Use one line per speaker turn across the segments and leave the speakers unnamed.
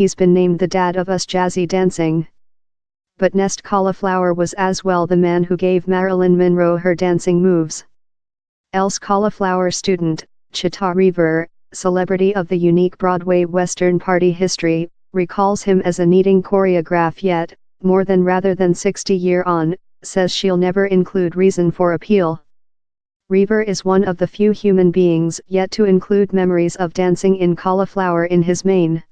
he's been named the dad of us jazzy dancing. But Nest Cauliflower was as well the man who gave Marilyn Monroe her dancing moves. Else Cauliflower student, choreographer, celebrity of the unique Broadway Western party history, recalls him as a needing choreograph yet, more than rather than 60-year on, says she'll never include reason for appeal. Reaver is one of the few human beings yet to include memories of dancing in Cauliflower in his main.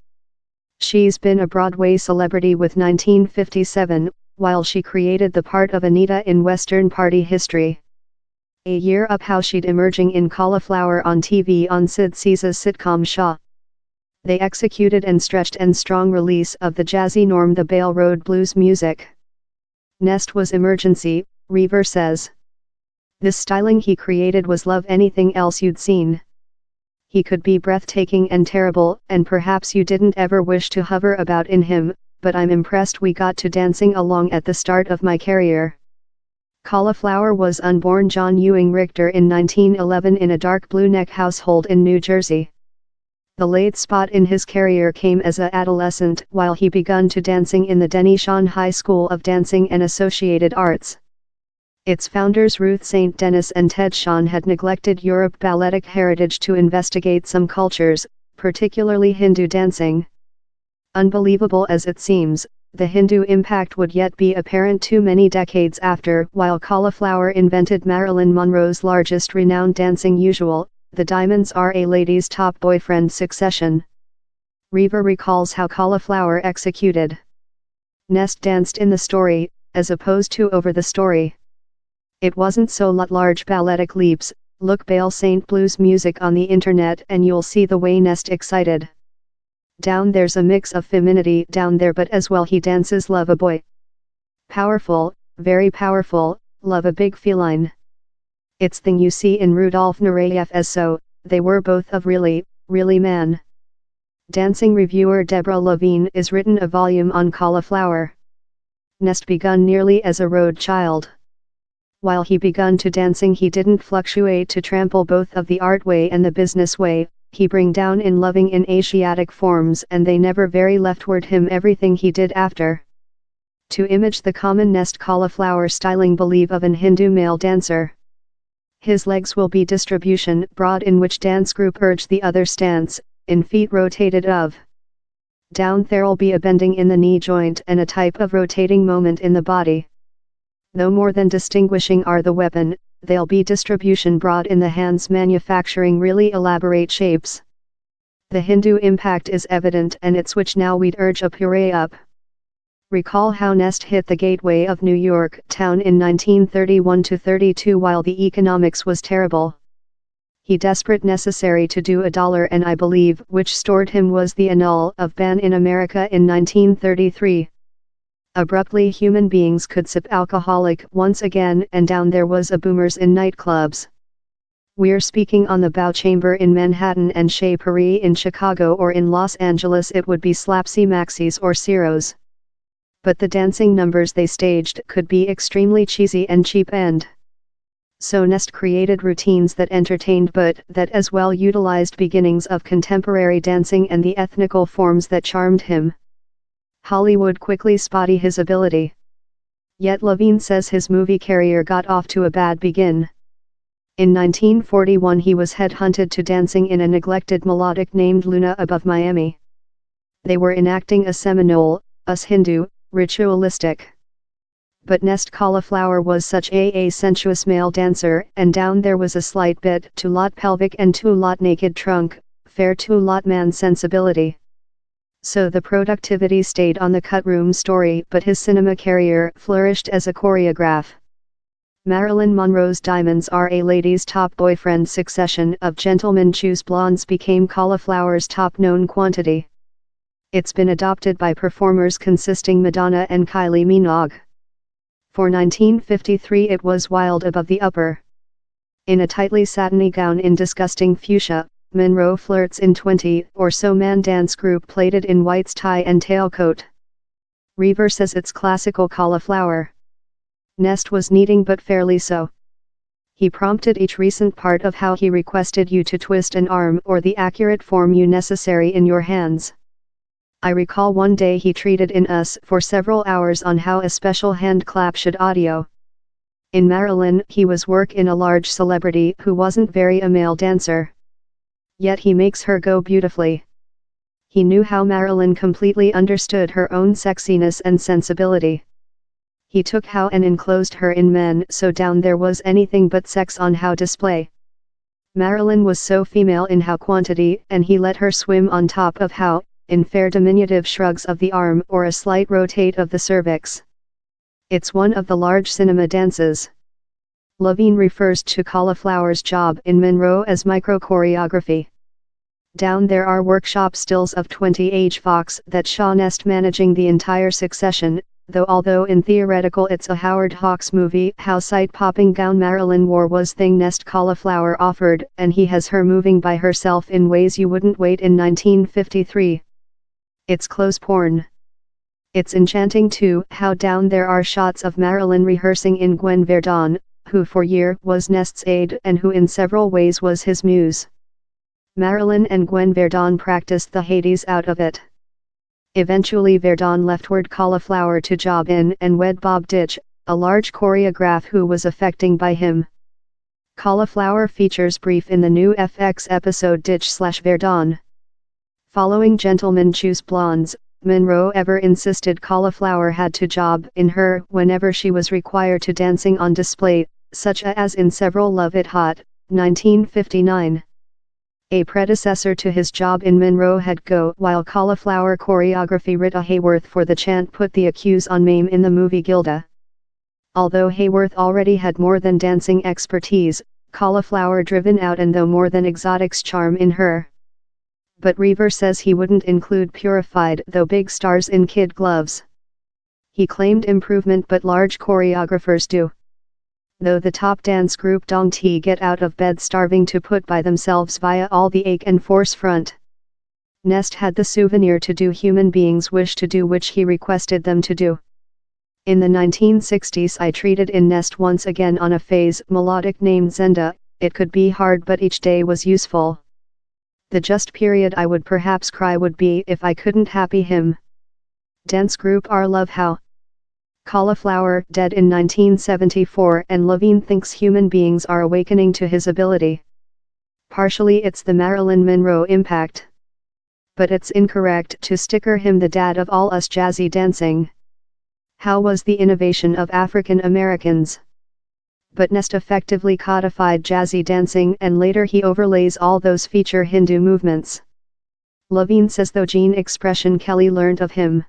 She's been a Broadway celebrity with 1957, while she created the part of Anita in Western party history. A year up how she'd emerging in Cauliflower on TV on Sid Caesar's sitcom Shaw. They executed and stretched and strong release of the jazzy norm the Bale Road blues music. Nest was emergency, Reaver says. This styling he created was love anything else you'd seen. He could be breathtaking and terrible, and perhaps you didn't ever wish to hover about in him, but I'm impressed we got to dancing along at the start of my career. Cauliflower was unborn John Ewing Richter in 1911 in a dark blue neck household in New Jersey. The late spot in his career came as an adolescent while he begun to dancing in the Denny Shawn High School of Dancing and Associated Arts. Its founders Ruth St. Denis and Ted Shawn had neglected Europe balletic heritage to investigate some cultures, particularly Hindu dancing. Unbelievable as it seems, the Hindu impact would yet be apparent too many decades after. While Cauliflower invented Marilyn Monroe's largest renowned dancing usual, the Diamonds Are a Lady's Top Boyfriend succession. Reaver recalls how Cauliflower executed. Nest danced in the story, as opposed to over the story. It wasn't so large balletic leaps. Look Bale Saint blues music on the internet and you'll see the way Nest excited. Down there's a mix of femininity down there, but as well he dances love a boy. Powerful, very powerful, love a big feline. It's thing you see in Rudolph Nureyev as so, they were both of really, really man. Dancing reviewer Deborah Levine is written a volume on Cauliflower. Nest begun nearly as a road child. While he begun to dancing he didn't fluctuate to trample both of the art way and the business way, he bring down in loving in Asiatic forms and they never very leftward him everything he did after. To image the common Nest Cauliflower styling believe of an Hindu male dancer. His legs will be distribution broad in which dance group urge the other stance, in feet rotated of. Down there'll be a bending in the knee joint and a type of rotating moment in the body. Though more than distinguishing are the weapon, they'll be distribution broad in the hands manufacturing really elaborate shapes. The Hindu impact is evident and it's which now we'd urge a puree up. Recall how Nest hit the gateway of New York town in 1931-32 while the economics was terrible. He desperate necessary to do $1 and I believe which stored him was the annul of ban in America in 1933. Abruptly human beings could sip alcoholic once again and down there was a boomers in nightclubs. We're speaking on the Bow Chamber in Manhattan and Chez Paris in Chicago or in Los Angeles it would be Slapsy Maxis or Ciro's. But the dancing numbers they staged could be extremely cheesy and cheap and so Nest created routines that entertained but that as well utilized beginnings of contemporary dancing and the ethnical forms that charmed him. Hollywood quickly spotted his ability. Yet Levine says his movie career got off to a bad begin. In 1941 he was headhunted to dancing in a neglected melodic named Luna above Miami. They were enacting a seminole, Us Hindu, ritualistic. But Nest Cauliflower was such a sensuous male dancer and down there was a slight bit too lot pelvic and too lot naked trunk, fair too lot man sensibility. So the productivity stayed on the cut room story but his cinema career flourished as a choreograph. Marilyn Monroe's Diamonds Are a Lady's Top Boyfriend succession of Gentlemen Choose Blondes became Cauliflower's top known quantity. It's been adopted by performers consisting Madonna and Kylie Minogue. For 1953 it was wild above the upper. In a tightly satiny gown in disgusting fuchsia, Monroe flirts in 20 or so man dance group plated in whites tie and tailcoat. Reaver says it's classical Cauliflower. Nest was needing but fairly so. He prompted each recent part of how he requested you to twist an arm or the accurate form you necessary in your hands. I recall one day he treated in us for several hours on how a special hand clap should audio. In Marilyn he was work in a large celebrity who wasn't very a male dancer. Yet he makes her go beautifully. He knew how Marilyn completely understood her own sexiness and sensibility. He took how and enclosed her in men so down there was anything but sex on how display. Marilyn was so female in how quantity and he let her swim on top of how, in fair diminutive shrugs of the arm or a slight rotate of the cervix. It's one of the large cinema dances. Levine refers to Cauliflower's job in Monroe as micro-choreography. Down there are workshop stills of 20H Fox that Shaw Nest managing the entire succession, though although in theoretical it's a Howard Hawks movie, how sight-popping gown Marilyn wore was thing Nest Cauliflower offered, and he has her moving by herself in ways you wouldn't wait in 1953. It's clothes porn. It's enchanting too, how down there are shots of Marilyn rehearsing in Gwen Verdon, who for year was Nest's aide and who in several ways was his muse. Marilyn and Gwen Verdon practiced the Hades out of it. Eventually Verdon leftward Cauliflower to job in and wed Bob Ditch, a large choreographer who was affecting by him. Cauliflower features brief in the new FX episode Ditch/Verdon. Following Gentlemen Choose Blondes, Monroe ever insisted Cauliflower had to job in her whenever she was required to dancing on display, such as in several Love It Hot, 1959. A predecessor to his job in Monroe had go while Cauliflower choreography Rita Hayworth for the chant put the accuse on Mame in the movie Gilda. Although Hayworth already had more than dancing expertise, Cauliflower driven out and though more than exotics charm in her. But Reaver says he wouldn't include Purified though big stars in kid gloves. He claimed improvement but large choreographers do. Though the top dance group Dong T get out of bed starving to put by themselves via all the ache and force front. Nest had the souvenir to do human beings wish to do which he requested them to do. In the 1960s I treated in Nest once again on a phase melodic named Zenda, it could be hard but each day was useful. The just period I would perhaps cry would be if I couldn't happy him. Dance group R Love How. Cauliflower dead in 1974 and Levine thinks human beings are awakening to his ability. Partially it's the Marilyn Monroe impact. But it's incorrect to sticker him the dad of all us jazzy dancing. How was the innovation of African Americans? But Nest effectively codified jazzy dancing and later he overlays all those feature Hindu movements. Levine says though Gene Expression Kelly learned of him.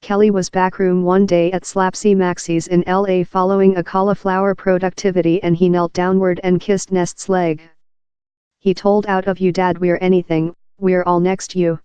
Kelly was backroom one day at Slapsy Maxie's in LA following a Cauliflower productivity and he knelt downward and kissed Nest's leg. He told out of you dad we're anything, we're all next you.